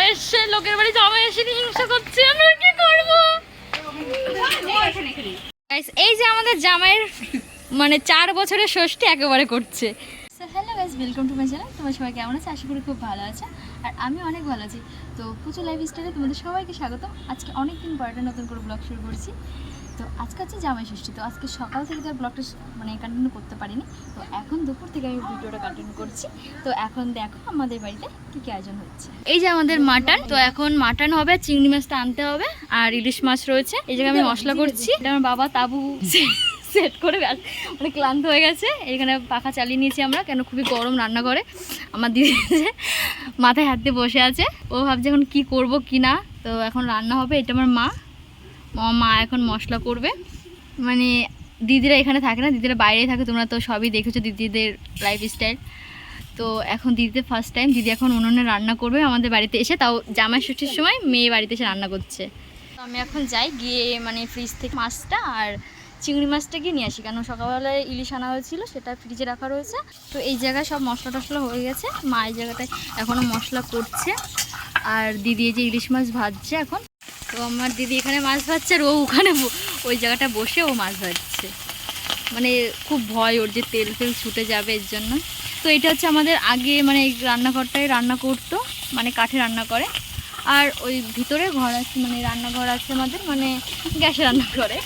জামাই এসছে, লোকের বাড়ি জামাই এসে হিংসা করছে, আমি আর কি করবো। এই যে আমাদের জামাইয়ের মানে 4 বছরের ষষ্ঠী একেবারে করছে। Hello guys, welcome to my channel. তোমার সবাই কেমন আছে? আশা করি খুব ভালো আছে, আর আমি অনেক ভালো আছি। তো পুজো লাইফস্টাইলে তোমাদের সবাইকে স্বাগত। আজকে অনেক দিন পর একটা নতুন করে ব্লগ শুরু করছি। তো আজকে হচ্ছে জামাই ষষ্ঠী। তো আজকে সকাল থেকে তো আর ব্লগটা মানে কন্টিনিউ করতে পারিনি। তো এখন দুপুর থেকে আমি ভিডিওটা কন্টিনিউ করছি। তো এখন দেখো আমাদের বাড়িতে কী কী আয়োজন হচ্ছে। এই যে আমাদের মাটন, তো এখন মাটন হবে, চিংড়ি মাছটা আনতে হবে, আর ইলিশ মাছ রয়েছে। এই জায়গায় আমি মশলা করছি। এটা আমার বাবা তাবু সেট করে মানে ক্লান্ত হয়ে গেছে। এখানে পাখা চালিয়ে নিয়েছি আমরা, কেন খুবই গরম রান্না করে। আমার দিদি মাথায় হাত দিয়ে বসে আছে, ও ভাবছে এখন কী করবো কি না। তো এখন রান্না হবে। এটা আমার মা এখন মশলা করবে। মানে দিদিরা এখানে থাকে না, দিদিরা বাইরেই থাকে। তোমরা তো সবই দেখেছো দিদিদের লাইফস্টাইল। তো এখন দিদিদের ফার্স্ট টাইম দিদি এখন উনুনে রান্না করবে আমাদের বাড়িতে এসে, তাও জামাই ষষ্ঠীর সময় মেয়ে বাড়িতে এসে রান্না করছে। তো আমি এখন যাই, গিয়ে মানে ফ্রিজ থেকে মাছটা আর চিংড়ি মাছটা গিয়ে নিয়ে আসি, কেন সকালবেলায় ইলিশ আনা হয়েছিল, সেটা ফ্রিজে রাখা রয়েছে। তো এই জায়গায় সব মশলা টশলা হয়ে গেছে। মা এই জায়গাটায় এখনও মশলা করছে, আর দিদি এই যে ইলিশ মাছ ভাজছে এখন। তো আমার দিদি এখানে মাছ ভাজছে, আর ও ওখানে ওই জায়গাটা বসে ও মাছ ভাজছে। মানে খুব ভয় ওর যে তেল ছুটে যাবে এর জন্য। তো এটা হচ্ছে আমাদের আগে মানে এই রান্নাঘরটায় রান্না করতো, মানে কাঠে রান্না করে। আর ওই ভিতরে ঘর আছে, মানে রান্নাঘর আছে আমাদের, মানে গ্যাসে রান্না করে।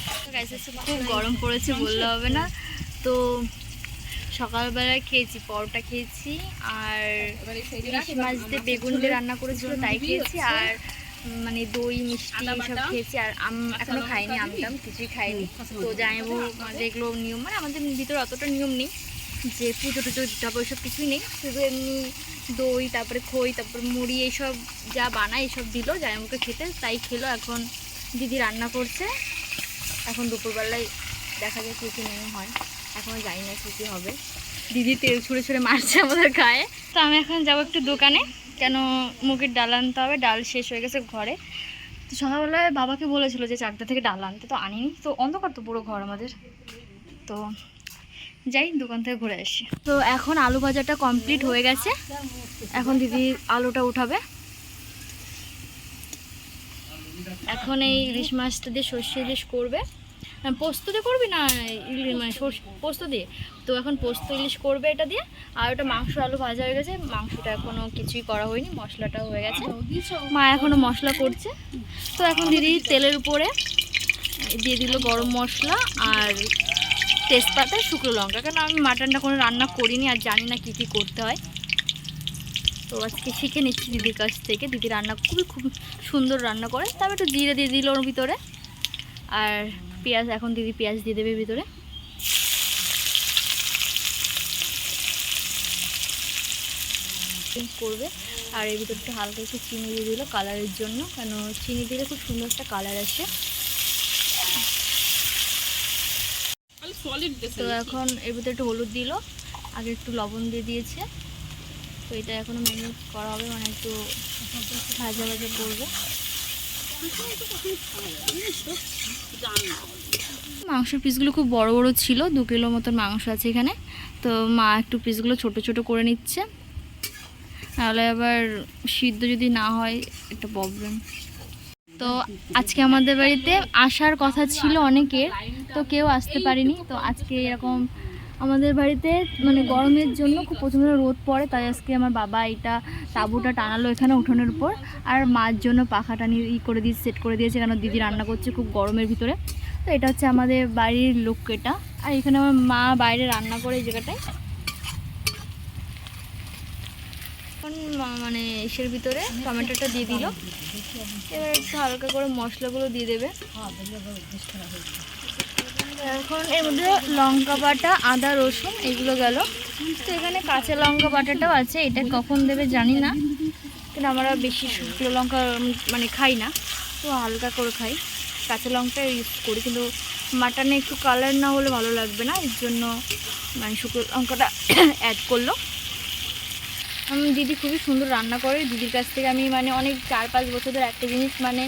খুব গরম পড়েছে বললে হবে না। তো সকালবেলায় খেয়েছি, পরোটা খেয়েছি, আর ইলিশ মাছ দিয়ে বেগুন দিয়ে রান্না করেছিল তাই খেয়েছি, আর মানে দই মিষ্টি এইসব খেয়েছি। আর এখনও খাইনি, আমটাম কিছুই খাইনি। তো জামাইবাবু যেগুলো নিয়ম, মানে আমাদের ভিতরে অতটা নিয়ম নেই যে পুজো টুজো দিতে হবে, ওইসব কিছুই নেই। শুধু এমনি দই, তারপরে খই, তারপরে মুড়ি, এইসব যা বানায় এইসব দিল জামাইবাবুকে খেতে, তাই খেলো। এখন দিদি রান্না করছে। এখন দুপুরবেলায় দেখা যায় কী কী মেনু হয়, এখনও জানি না কী কী হবে। দিদি তেল ছুঁড়ে ছুঁড়ে মারছে আমাদের গায়ে। তো আমি এখন যাবো একটু দোকানে, কেন মুগের ডাল আনতে হবে, ডাল শেষ হয়ে গেছে ঘরে। তো সকালবেলায় বাবাকে বলেছিল যে 4টা থেকে ডাল আনতে, তো আনিনি। তো অন্ধকার তো পুরো ঘর আমাদের। তো যাই দোকান থেকে ঘুরে আসি। তো এখন আলু ভাজাটা কমপ্লিট হয়ে গেছে, এখন দিদি আলুটা উঠাবে। এখন এই ইলিশ মাছটা দিয়ে সর্ষে ইলিশ করবে। পোস্ত দিয়ে করবি না মানে পোস্ত দিয়ে? তো এখন পোস্ত ইলিশ করবে এটা দিয়ে। আর ওটা মাংস আলু ভাজা হয়ে গেছে, মাংসটা এখনও কিছুই করা হয়নি, মশলাটাও হয়ে গেছে। মা এখনও মশলা করছে। তো এখন দিদি তেলের উপরে দিয়ে দিল গরম মশলা আর তেজপাতা, শুকনো লঙ্কা, কারণ আমি মাটনটা কোনো রান্না করিনি আর জানি না কী কী করতে হয়। তো আজকে শিখে নিচ্ছি দিদির কাছ থেকে। দিদি রান্না খুব সুন্দর রান্না করে। তারপর একটু জিরে দিয়ে দিল ওর ভিতরে, আর পেঁয়াজ, এখন দিদি পেঁয়াজ দিয়ে দেবে ভিতরে। করবে। আর এর ভিতরে একটু হালকা একটু চিনি দিয়ে দিল কালারের জন্য, কেন চিনি দিলে খুব সুন্দর একটা কালার আসে। তো এখন এর ভিতরে একটু হলুদ দিল, আগে একটু লবণ দিয়ে দিয়েছে। তো এটা এখনও ম্যারিনেট করা হবে, মানে একটু ভাজা ভাজা করবে। মাংসের পিসগুলো খুব বড় বড় ছিল, 2 কিলো মতন মাংস আছে এখানে। তো মা একটু পিসগুলো ছোট ছোট করে নিচ্ছে, নাহলে আবার সিদ্ধ যদি না হয় একটা প্রবলেম। তো আজকে আমাদের বাড়িতে আসার কথা ছিল অনেকের, তো কেউ আসতে পারেনি। তো আজকে এরকম আমাদের বাড়িতে মানে গরমের জন্য খুব প্রচণ্ড রোদ পড়ে, তাই আজকে আমার বাবা এটা তাঁবুটা টানালো এখানে উঠোনের উপর, আর মার জন্য পাখা টানি করে দিয়ে সেট করে দিয়েছে, কেন দিদি রান্না করছে খুব গরমের ভিতরে। তো এটা হচ্ছে আমাদের বাড়ির লোক এটা। আর এখানে আমার মা বাইরে রান্না করে এই জায়গাটায়। এখন মানে এসের ভিতরে টমেটোটা দিয়ে দিল, এবার একটু হালকা করে মশলাগুলো দিয়ে দেবে। এখন এর মধ্যে লঙ্কা বাটা, আদা রসুন এগুলো গেল। তো এখানে কাঁচা লঙ্কা বাটাটাও আছে, এটা কখন দেবে জানি না, কিন্তু আমরা বেশি শুকনো লঙ্কা মানে খাই না, তো হালকা করে খাই, কাঁচা লঙ্কা ইউজ করি। কিন্তু মাটনে একটু কালার না হলে ভালো লাগবে না, এর জন্য মানে শুকনো লঙ্কাটা অ্যাড করলো। দিদি খুবই সুন্দর রান্না করে। দিদির কাছ থেকে আমি মানে অনেক 4-5 বছর ধরে একটা জিনিস মানে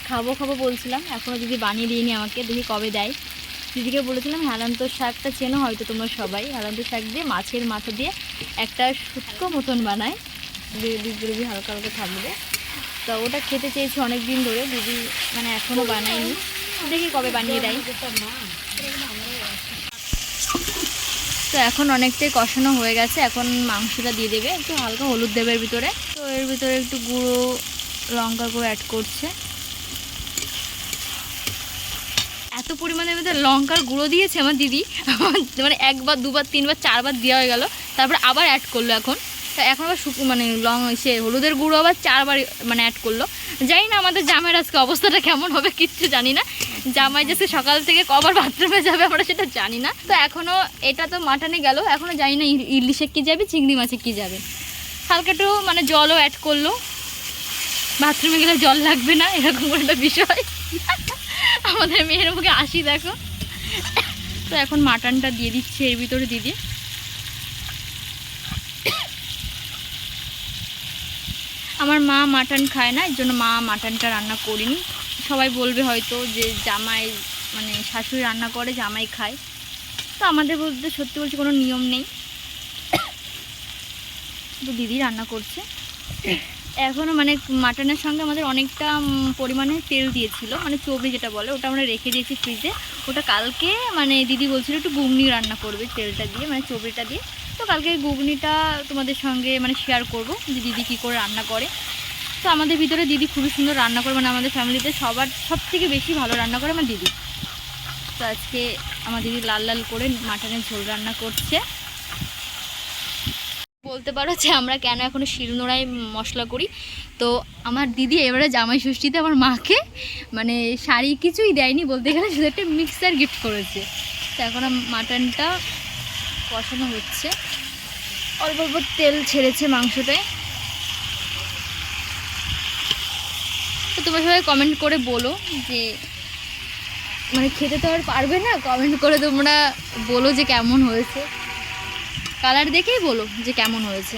খাবো বলছিলাম, এখনও দিদি বানিয়ে দিইনি আমাকে, দেখি কবে দেয়। দিদিকে বলেছিলাম হেলান্ত শাকটা চেনো হয়তো তোমরা সবাই, হেলান্ত শাক দিয়ে মাছের মাথা দিয়ে একটা শুটকো মতন বানায়, গ্রেভি হালকা হালকা থাকবে। তো তো ওটা খেতে চেয়েছি অনেক দিন ধরে, দিদি মানে এখনও বানায়নি, দেখি কবে বানিয়ে দেয়। তো এখন অনেকটাই কষানো হয়ে গেছে, এখন মাংসটা দিয়ে দেবে, একটু হালকা হলুদ দেবে এর ভিতরে। তো এর ভিতরে একটু গুঁড়ো লঙ্কা গুঁড়ো অ্যাড করছে। এত পরিমাণের মধ্যে লঙ্কার গুঁড়ো দিয়েছে আমার দিদি, মানে একবার দুবার তিনবার চারবার দেওয়া হয়ে গেল, তারপর আবার অ্যাড করলো। এখন আবার মানে সে হলুদের গুঁড়ো আবার চারবার মানে অ্যাড করলো। জানি না আমাদের জামাইয়ের আজকে অবস্থাটা কেমন হবে, কিচ্ছু জানি না। জামাই যে সকাল থেকে কবার বাথরুমে যাবে আমরা সেটা জানি না। তো এখনও এটা তো মাটনে গেল, এখনও জানি না ইলিশে কী যাবে, চিংড়ি মাছে কী যাবে। হালকা একটু মানে জলও অ্যাড করলো, বাথরুমে গেলে জল লাগবে না এরকম একটা বিষয়। আমাদের মেয়ের মুখে হাসি দেখো। তো এখন মাটনটা দিয়ে দিচ্ছে এর ভিতরে দিদি। আমার মা মাটন খায় না, এর জন্য মা মাটনটা রান্না করিনি। সবাই বলবে হয়তো যে জামাই মানে শাশুড়ি রান্না করে জামাই খায়, তো আমাদের বলতে সত্যি বলছি কোনো নিয়ম নেই। তো দিদি রান্না করছে এখনও, মানে মাটনের সঙ্গে আমাদের অনেকটা পরিমাণে তেল দিয়েছিল, মানে চবড়ি যেটা বলে, ওটা আমরা রেখে দিয়েছি ফ্রিজে। ওটা কালকে মানে দিদি বলছিল একটু ঘুগনি রান্না করবে তেলটা দিয়ে, মানে চবড়িটা দিয়ে। তো কালকে ঘুগনিটা তোমাদের সঙ্গে মানে শেয়ার করবো যে দিদি কী করে রান্না করে। তো আমাদের ভিতরে দিদি খুবই সুন্দর রান্না করে, মানে আমাদের ফ্যামিলিতে সব থেকে বেশি ভালো রান্না করে আমার দিদি। তো আজকে আমার দিদি লাল লাল করে মাটনের ঝোল রান্না করছে। বলতে পারো যে আমরা কেন এখনও শিলনোড়ায় মশলা করি। তো আমার দিদি এবারে জামাই ষষ্ঠীতে আমার মাকে মানে শাড়ি কিছুই দেয়নি বলতে গেলে, শুধু একটা মিক্সার গিফট করেছে। তো এখন মাটনটা কষানো হচ্ছে, অল্প অল্প তেল ছেড়েছে মাংসটায়। তো তোমরা সবাই কমেন্ট করে বলো যে মানে খেতে তো আর পারবে না, কমেন্ট করে তোমরা বলো যে কেমন হয়েছে, কালার দেখেই বলো যে কেমন হয়েছে।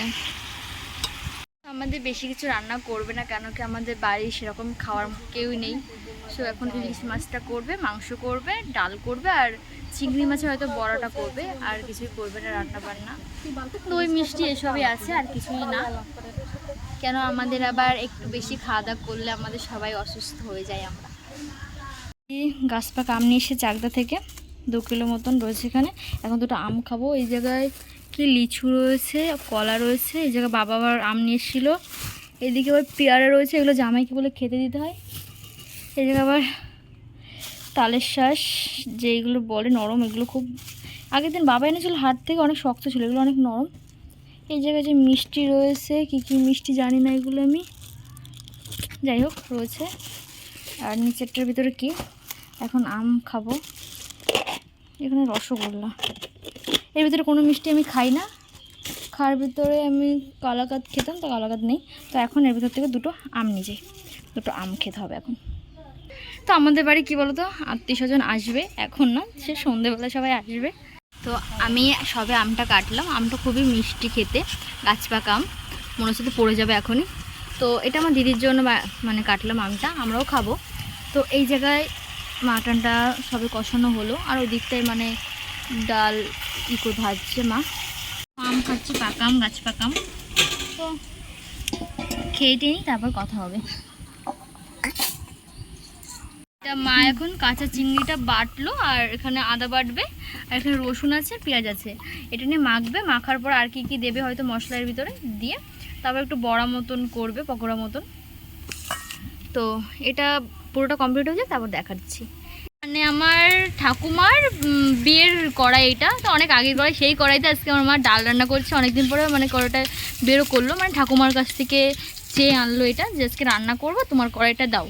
আমাদের বেশি কিছু রান্না করবে না, কেন কি আমাদের বাড়ি সেরকম খাওয়ার কেউই নেই। সো এখন ইলিশ মাছটা করবে, মাংস করবে, ডাল করবে, আর চিংড়ি মাছের হয়তো বড়াটা করবে, আর কিছুই করবে না রান্না বান্না। দই মিষ্টি এসবই আছে, আর কিছুই না। কেন আমাদের আবার একটু বেশি খাওয়া দাওয়া করলে আমাদের সবাই অসুস্থ হয়ে যায়। আমরা গাছ পাকা আম নিয়ে এসে চাকদা থেকে 2 কিলো মতন রয়েছে এখানে। এখন দুটো আম খাবো। এই জায়গায় কি লিচু রয়েছে, কলা রয়েছে, এই জায়গায় বাবা আবার আম নিয়ে এসেছিল। এদিকে আবার পেয়ারা রয়েছে, এগুলো জামাইকে বলে খেতে দিতে হয়। এই জায়গায় আবার তালের শ্বাস যেগুলো বলে নরম, এগুলো খুব আগের দিন বাবা এনেছিল হাট থেকে, অনেক শক্ত ছিল, এগুলো অনেক নরম। এই জায়গায় যে মিষ্টি রয়েছে, কি কি মিষ্টি জানি না এগুলো আমি, যাই হোক রয়েছে। আর নিচেরটার ভিতরে কি, এখন আম খাবো। এখানে রসগোল্লা, এর ভিতরে কোনো মিষ্টি আমি খাই না। খাওয়ার ভিতরে আমি কালাকাঁদ খেতাম, তো কালাকাঁদ নেই। তো এখন এর ভিতর থেকে দুটো আম নিজে, দুটো আম খেতে হবে এখন। তো আমাদের বাড়ি কী বলো তো, আত্মীয় স্বজন আসবে, এখন না, সে সন্ধেবেলা সবাই আসবে। তো আমি সবে আমটা কাটলাম, আমটা খুবই মিষ্টি খেতে, গাছ পাকা আম, মনে হচ্ছে তো পড়ে যাবে এখনই। তো এটা আমার দিদির জন্য মানে কাটলাম আমটা, আমরাও খাবো। তো এই জায়গায় মাটনটা সবে কষানো হলো, আর ওই দিকটায় মানে ডাল ভাজছে মা। আম খাচ্ছি, পাকা আম, গাছ পাকা আম। তো খেয়ে টেনি তারপর কথা হবে। এটা মা এখন কাঁচা চিংড়িটা বাটলো, আর এখানে আদা বাটবে, আর এখানে রসুন আছে, পেঁয়াজ আছে, এটা নিয়ে মাখবে। মাখার পর আর কি কি দেবে হয়তো মশলার ভিতরে দিয়ে, তারপর একটু বড়া মতন করবে, পকোড়া মতন। তো এটা পুরোটা কমপ্লিট হয়ে যায়, তারপর দেখাচ্ছি। মানে আমার ঠাকুমার বিয়ের কড়াই, এটা তো অনেক আগের কড়াই, সেই কড়াইতে আজকে আমার মা ডাল রান্না করছে। অনেকদিন পরে মানে কড়াইটা বেরো করলো, মানে ঠাকুমার কাছ থেকে চেয়ে আনলো এটা, যে আজকে রান্না করবো, তোমার কড়াইটা দাও,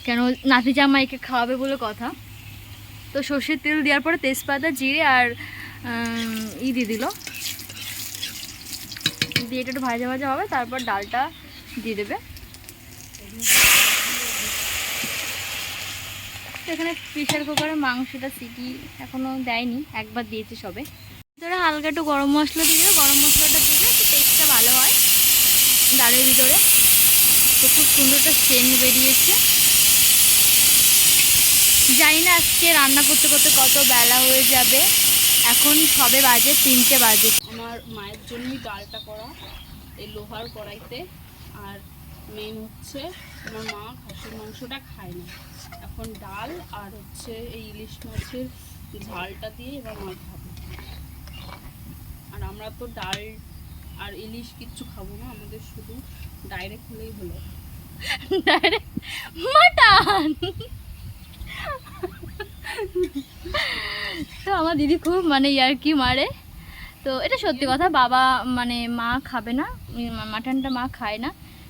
কেন নাতি জামাইকে খাওয়াবে বলে কথা। তো সর্ষের তেল দেওয়ার পরে তেজপাতা, জিরে আর দিয়ে দিল, দিয়ে এটা একটু ভাজা ভাজা হবে, তারপর ডালটা দিয়ে দেবে। এখানে প্রেশার কুকারে মাংসটা সিটি এখনও দেয়নি, একবার দিয়েছে সবে। ভিতরে হালকা একটু গরম মশলা দিয়ে দেবে, গরম মশলাটা দিলে একটু টেস্টটা ভালো হয় ডালের ভিতরে। তো খুব সুন্দর একটা সেন্ট বেরিয়েছে। জানি না আজকে রান্না করতে করতে কত বেলা হয়ে যাবে, এখন সবে বাজে 3টে বাজে। আমার মায়ের জন্যই ডালটা করা এই লোহার কড়াইতে, আর মেন হচ্ছে আমার মা খাসির মাংসটা খায় না, এখন ডাল আর হচ্ছে এই ইলিশ মাছের ঝালটা দিয়ে এবার মা খাবে। আর আমরা তো ডাল আর ইলিশ কিচ্ছু খাবো না, আমাদের শুধু ডাইরেক্ট হলেই হলো। Direct mutton. তো আমার দিদি খুব মানে ইয়ার্কি মারে, তো এটা সত্যি কথা। বাবা মানে মা খাবে না মাটনটা, মা খায় না।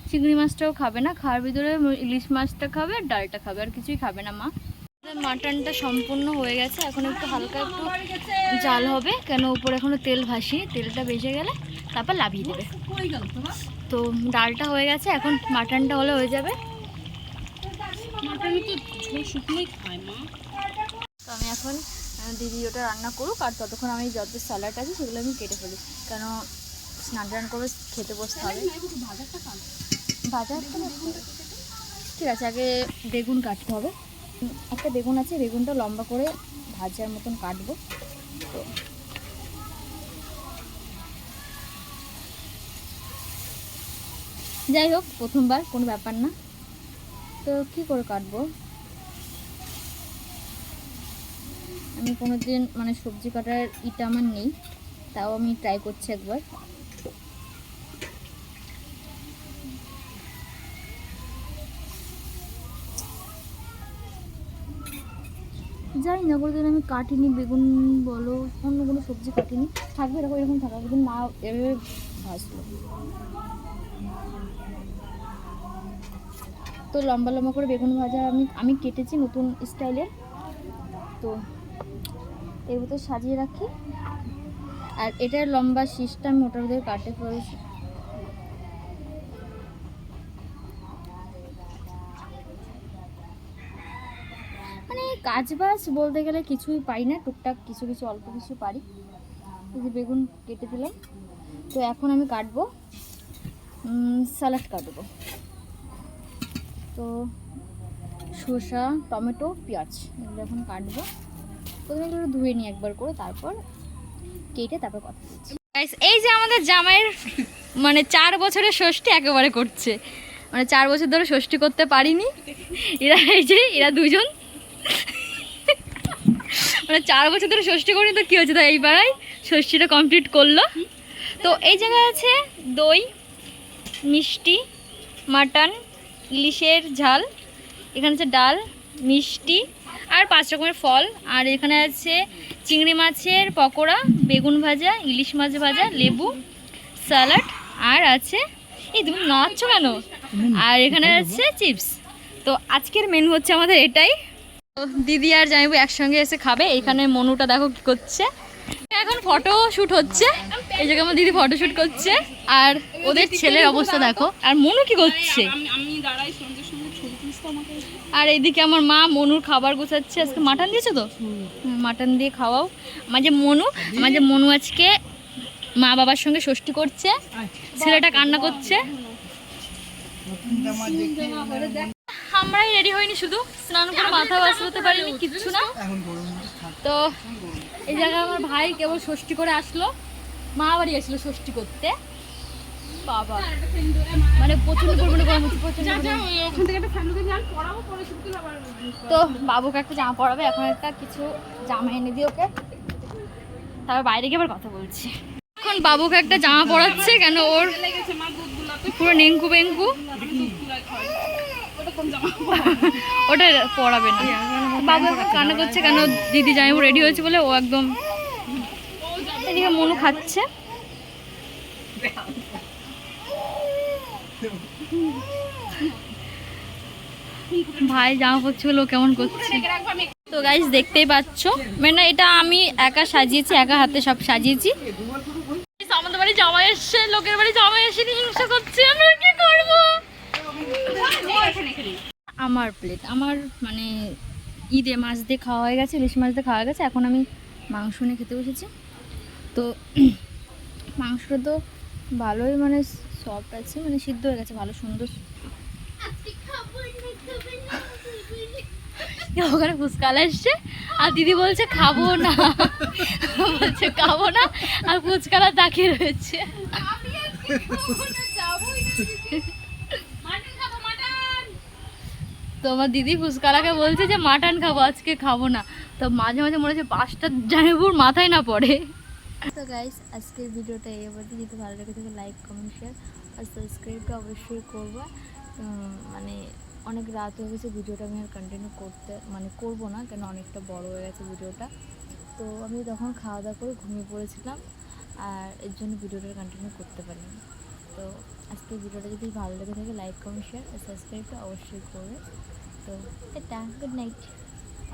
চিংড়ি মাছটাও খাবে না, খাওয়ার ভিতরে ইলিশ মাছটা খাবে আর ডালটা খাবে, আর কিছুই খাবে না মা। মাটনটা সম্পূর্ণ হয়ে গেছে, এখন একটু হালকা একটু জাল হবে, কেন উপরে এখনো তেল ভাসি, তেলটা বেজে গেলে তারপর লাভিয়ে দেবে। তো ডালটা হয়ে গেছে, এখন মাটনটা হলে হয়ে যাবে। মাটন তো ঝোল শুকনোই খায় মা। তো আমি এখন দিদি ওটা রান্না করুক, আর ততক্ষণ আমি যত স্যালাড আছে সেগুলো আমি কেটে ফেলি, কেন স্নান টান করে খেতে বসতে হবে। বাজার ঠিক আছে, আগে বেগুন কাটতে হবে। একটা বেগুন আছে, বেগুনটা লম্বা করে ভাজার মতন কাটবো। তো যাই হোক, প্রথমবার, কোনো ব্যাপার না। তো কি করে কাটবো, আমি কোনোদিন মানে সবজি কাটার ইটা আমার নেই, তাও আমি ট্রাই করছি একবার। জানি না, কোনোদিন আমি কাটিনি বেগুন বলো, অন্য কোনো সবজি কাটিনি। থাকবে এরকম, এরকম থাকা, কিন্তু মা এভাবে ভাজলো। তো লম্বা লম্বা করে বেগুন ভাজা আমি কেটেছি নতুন স্টাইলের। তো এর ভিতরে সাজিয়ে রাখি, আর এটার লম্বা শীষটা আমি ওটার ভিতরে কাটে ফেলেছি। মানে কাজ বাজ বলতে গেলে কিছুই পাই না, টুকটাক কিছু কিছু অল্প কিছু পারি। এই যে বেগুন কেটে দিলাম, তো এখন আমি কাটবো স্যালাড কাটবো। তো শসা, টমেটো, পেঁয়াজ এগুলো এখন কাটবো। প্রথমে এগুলো ধুয়ে নিই একবার করে, তারপর কেটে তারপর কথা বলছি। এই যে আমাদের জামাইয়ের মানে 4 বছরের ষষ্ঠী একেবারে করছে, মানে 4 বছর ধরে ষষ্ঠী করতে পারিনি এরা। এই যে এরা দুজন মানে 4 বছর ধরে ষষ্ঠী করিনি, তো কী হচ্ছে, তো এইবারাই ষষ্ঠীটা কমপ্লিট করলো। তো এই জায়গায় আছে দই, মিষ্টি, মাটন, ইলিশের ঝাল, এখানে আছে ডাল, মিষ্টি আর 5 রকমের ফল, আর এখানে আছে চিংড়ি মাছের পকোড়া, বেগুন ভাজা, ইলিশ মাছ ভাজা, লেবু, স্যালাড, আর আছে এই তুমি নাচছো কেন, আর এখানে আছে চিপস। তো আজকের মেনু হচ্ছে আমাদের এটাই। তো দিদি আর জামাইবু একসঙ্গে এসে খাবে। এখানে মনুটা দেখো কি করছে, এখন ফটো শ্যুট হচ্ছে। এই জায়গায় আমার দিদি ফটো শ্যুট করছে, আর ওদের ছেলের অবস্থা দেখো। আর মনু কি করছে, আমি দাঁড়াই সঙ্গে সঙ্গে ছবি তুলতে আমাকে। আর এইদিকে আমার মা মনুর খাবার গোছাচ্ছে। আজকে মাটন দিয়েছে, তো মাটন দিয়ে খাওয়াও। আমার যে মনু আজকে মা বাবার সঙ্গে ষষ্ঠী করছে, ছেলেটা কান্না করছে। আমরাই রেডি হইনি, শুধু স্নান করে মাথা বাঁচতে পারিনি, কিচ্ছু না। তো এই জায়গায় আমার ভাই কেবল ষষ্ঠী করে আসলো, মা বাড়ি আসলো ষষ্ঠী করতে। বাবা মানে প্রচন্ড পরিমাণে গরম হচ্ছে, প্রচন্ড। তো বাবুকে একটা জামা পরাবে, এখন একটা কিছু জামা এনে দিই ওকে, তারপর বাইরে গিয়ে আবার কথা বলছি। এখন বাবুকে একটা জামা পরাচ্ছে, কেন ওর পুরো নেঙ্কু বেঙ্কু, ওটা পরাবে না। বাবু কান্না করছে, কেন দিদি জামাইবু রেডি হয়েছে বলে ও একদম। এদিকে মনু খাচ্ছে। ভাই জামা পরছে বলে ও কেমন করছে। তো গাইস দেখতেই পাচ্ছ, মানে এটা আমি একা সাজিয়েছি, একা হাতে সব সাজিয়েছি। আমাদের বাড়ি জামাই এসছে, লোকের বাড়ি জামাই এসে হিংসা করছে, আমি আর কি করবো। আমার প্লেট, আমার মানে ঈদে মাছ দিয়ে খাওয়া হয়ে গেছে, ইলিশ মাছ দিয়ে খাওয়া হয়ে গেছে। এখন আমি মাংস নিয়ে খেতে বসেছি। তো মাংসটা তো ভালোই মানে সফট আছে, মানে সিদ্ধ হয়ে গেছে ভালো সুন্দর। ওখানে ফুচকালা এসছে, আর দিদি বলছে খাবো না, বলছে খাবো না, আর ফুচকালা তাকিয়ে রয়েছে। তো আমার দিদি ফুচকালাকে বলছে যে মাটন খাবো, আজকে খাবো না। তো মাঝে মাঝে মনে হচ্ছে 5টা জানেপুর মাথায় না পড়ে। তো গাইস আজকের ভিডিওটা এই অবধি। যদি ভালো লেগে থাকে লাইক কমেন্ট শেয়ার আর সাবস্ক্রাইবটা অবশ্যই করবা। মানে অনেক রাত হয়ে গেছে, ভিডিওটা আমি আর কন্টিনিউ করবো না, কেন অনেকটা বড় হয়ে গেছে ভিডিওটা। তো আমি তখন খাওয়া দাওয়া করে ঘুমিয়ে পড়েছিলাম, আর এর জন্য ভিডিওটা কন্টিনিউ করতে পারিনি। তো আজকের ভিডিওটা যদি ভালো লেগে থাকে লাইক কমেন্ট শেয়ার আর সাবস্ক্রাইবটা অবশ্যই করবে। তো টাটা, গুড নাইট।